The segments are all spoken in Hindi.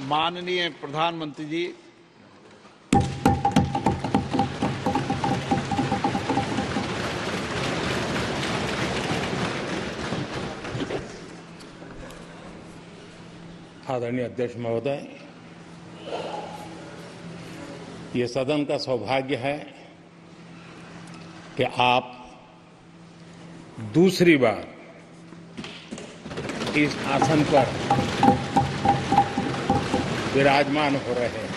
माननीय प्रधानमंत्री जी, आदरणीय अध्यक्ष महोदय, ये सदन का सौभाग्य है कि आप दूसरी बार इस आसन पर विराजमान हो रहे हैं।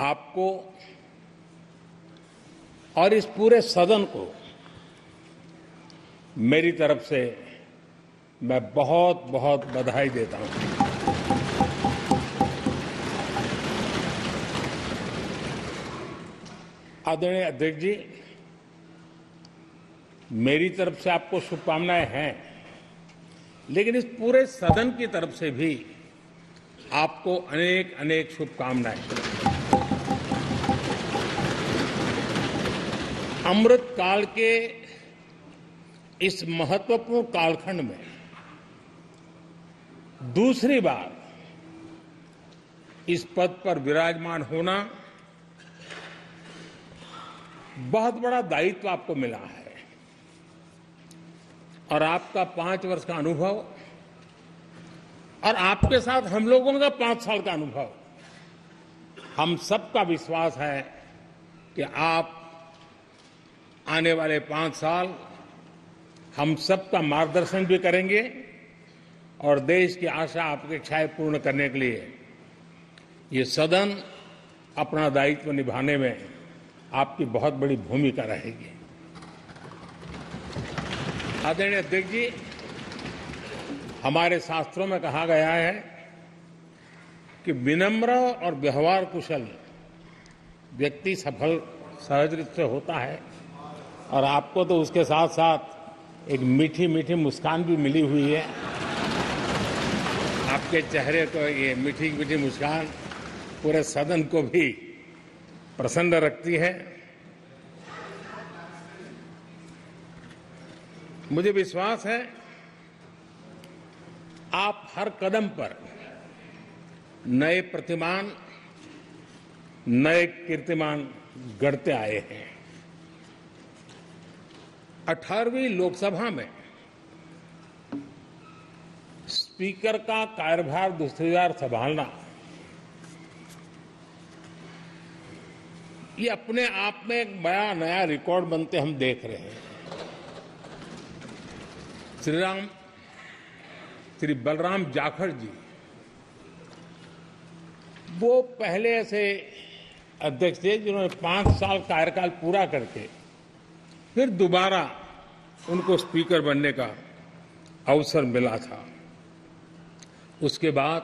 आपको और इस पूरे सदन को मेरी तरफ से मैं बहुत बहुत बधाई देता हूं। आदरणीय अध्यक्ष जी, मेरी तरफ से आपको शुभकामनाएं हैं, लेकिन इस पूरे सदन की तरफ से भी आपको अनेक अनेक शुभकामनाएं। अमृत काल के इस महत्वपूर्ण कालखंड में दूसरी बार इस पद पर विराजमान होना बहुत बड़ा दायित्व आपको मिला है और आपका 5 वर्ष का अनुभव और आपके साथ हम लोगों का 5 साल का अनुभव, हम सबका विश्वास है कि आप आने वाले 5 साल हम सबका मार्गदर्शन भी करेंगे और देश की आशा अपेक्षाएं पूर्ण करने के लिए ये सदन अपना दायित्व निभाने में आपकी बहुत बड़ी भूमिका रहेगी। आदरणीय अध्यक्ष जी, हमारे शास्त्रों में कहा गया है कि विनम्र और व्यवहार कुशल व्यक्ति सफल सहज रूप से होता है और आपको तो उसके साथ साथ एक मीठी मीठी मुस्कान भी मिली हुई है। आपके चेहरे को ये मीठी मीठी मुस्कान पूरे सदन को भी प्रसन्न रखती है। मुझे विश्वास है आप हर कदम पर नए प्रतिमान, नए कीर्तिमान गढ़ते आए हैं। 18वीं लोकसभा में स्पीकर का कार्यभार दूसरी बार संभालना ये अपने आप में एक बड़ा नया रिकॉर्ड बनते हम देख रहे हैं। श्री बलराम जाखड़ जी वो पहले ऐसे अध्यक्ष थे जिन्होंने 5 साल कार्यकाल पूरा करके फिर दोबारा उनको स्पीकर बनने का अवसर मिला था। उसके बाद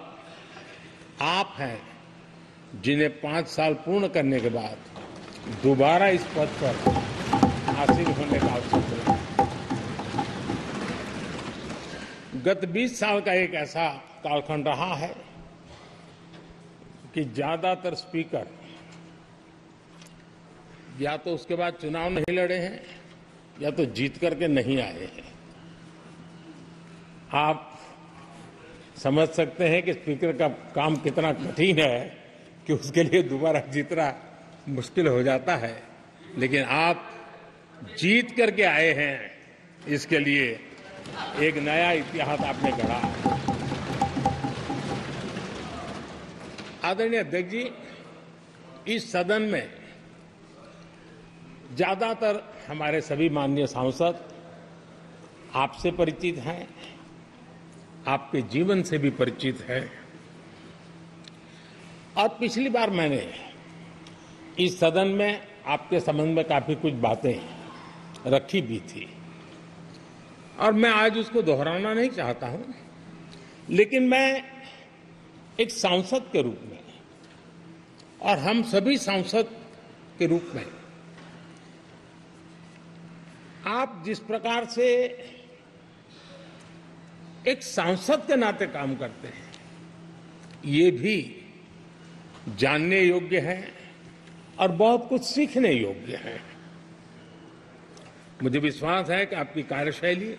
आप हैं जिन्हें 5 साल पूर्ण करने के बाद दोबारा इस पद पर आसीन होने का अवसर मिला। गत 20 साल का एक ऐसा कालखंड रहा है कि ज्यादातर स्पीकर या तो उसके बाद चुनाव नहीं लड़े हैं या तो जीत करके नहीं आए हैं। आप समझ सकते हैं कि स्पीकर का काम कितना कठिन है कि उसके लिए दोबारा जीतना मुश्किल हो जाता है, लेकिन आप जीत करके आए हैं, इसके लिए एक नया इतिहास आपने गढ़ा। आदरणीय अध्यक्ष जी, इस सदन में ज्यादातर हमारे सभी माननीय सांसद आपसे परिचित हैं, आपके जीवन से भी परिचित है और पिछली बार मैंने इस सदन में आपके संबंध में काफी कुछ बातें रखी भी थी और मैं आज उसको दोहराना नहीं चाहता हूं, लेकिन मैं एक सांसद के रूप में और हम सभी सांसद के रूप में आप जिस प्रकार से एक सांसद के नाते काम करते हैं, ये भी जानने योग्य है और बहुत कुछ सीखने योग्य है। मुझे विश्वास है कि आपकी कार्यशैली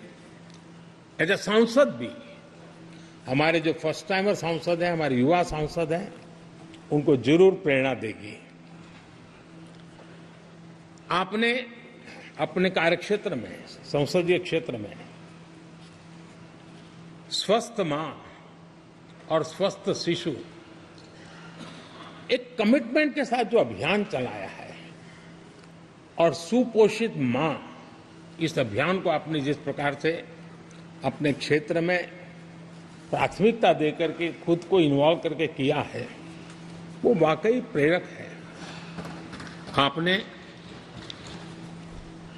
एज ए सांसद भी हमारे जो फर्स्ट टाइमर सांसद हैं, हमारे युवा सांसद हैं, उनको जरूर प्रेरणा देगी। आपने अपने कार्यक्षेत्र में, संसदीय क्षेत्र में स्वस्थ मां और स्वस्थ शिशु एक कमिटमेंट के साथ जो अभियान चलाया है और सुपोषित मां, इस अभियान को आपने जिस प्रकार से अपने क्षेत्र में प्राथमिकता देकर के खुद को इन्वॉल्व करके किया है, वो वाकई प्रेरक है। आपने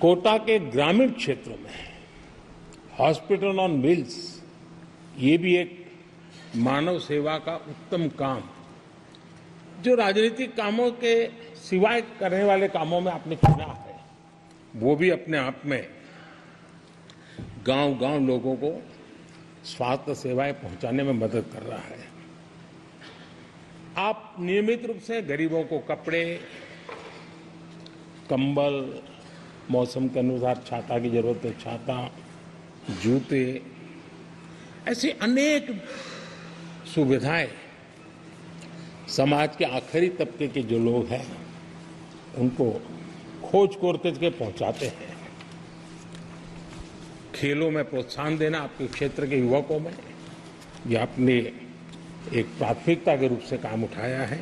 कोटा के ग्रामीण क्षेत्रों में हॉस्पिटल ऑन व्हील्स, ये भी एक मानव सेवा का उत्तम काम, जो राजनीतिक कामों के सिवाय करने वाले कामों में आपने किया है, वो भी अपने आप में गांव-गांव लोगों को स्वास्थ्य सेवाएं पहुंचाने में मदद कर रहा है। आप नियमित रूप से गरीबों को कपड़े, कंबल, मौसम के अनुसार छाता की जरूरत है छाता, जूते, ऐसी अनेक सुविधाएं समाज के आखिरी तबके के जो लोग हैं उनको खोज करके पहुंचाते हैं। खेलों में प्रोत्साहन देना आपके क्षेत्र के युवकों में, यह आपने एक प्राथमिकता के रूप से काम उठाया है।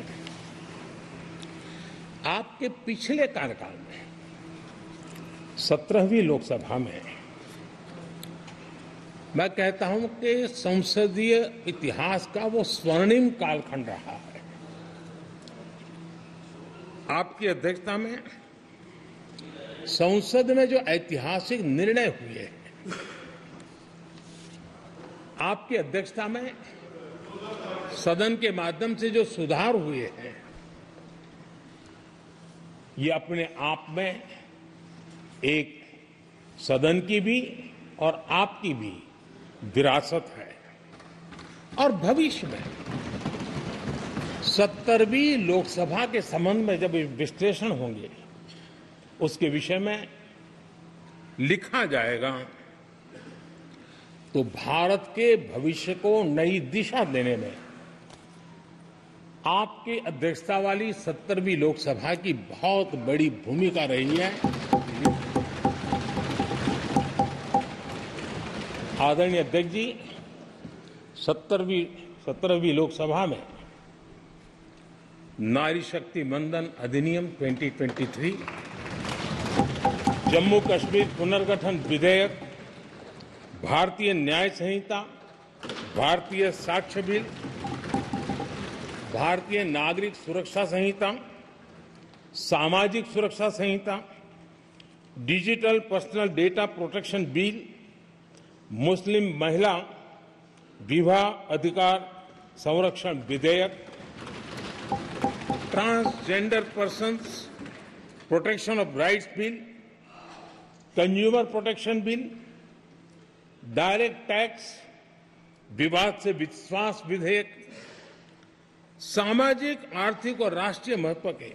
आपके पिछले कार्यकाल में 17वीं लोकसभा में मैं कहता हूं कि संसदीय इतिहास का वो स्वर्णिम कालखंड रहा है। आपकी अध्यक्षता में संसद में जो ऐतिहासिक निर्णय हुए हैं, आपकी अध्यक्षता में सदन के माध्यम से जो सुधार हुए हैं, ये अपने आप में एक सदन की भी और आपकी भी विरासत है। और भविष्य में 70वीं लोकसभा के संबंध में जब विश्लेषण होंगे, उसके विषय में लिखा जाएगा, तो भारत के भविष्य को नई दिशा देने में आपकी अध्यक्षता वाली 70वीं लोकसभा की बहुत बड़ी भूमिका रही है। आदरणीय अध्यक्ष जी, 17वीं लोकसभा में नारी शक्ति वंदन अधिनियम 2023, जम्मू कश्मीर पुनर्गठन विधेयक, भारतीय न्याय संहिता, भारतीय साक्ष्य बिल, भारतीय नागरिक सुरक्षा संहिता, सामाजिक सुरक्षा संहिता, digital personal data protection bill, मुस्लिम महिला विवाह अधिकार संरक्षण विधेयक, transgender persons protection of rights bill, consumer protection bill, direct tax, विवाद से विश्वास विधेयक, सामाजिक, आर्थिक और राष्ट्रीय महत्व के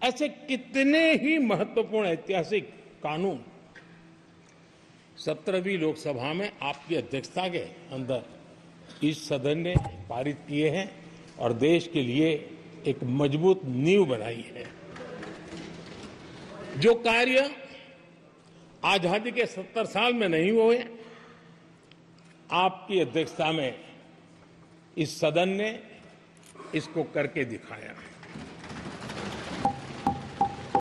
ऐसे कितने ही महत्वपूर्ण ऐतिहासिक कानून 17वीं लोकसभा में आपकी अध्यक्षता के अंदर इस सदन ने पारित किए हैं और देश के लिए एक मजबूत नींव बनाई है। जो कार्य आजादी के 70 साल में नहीं हुए, आपकी अध्यक्षता में इस सदन ने इसको करके दिखाया।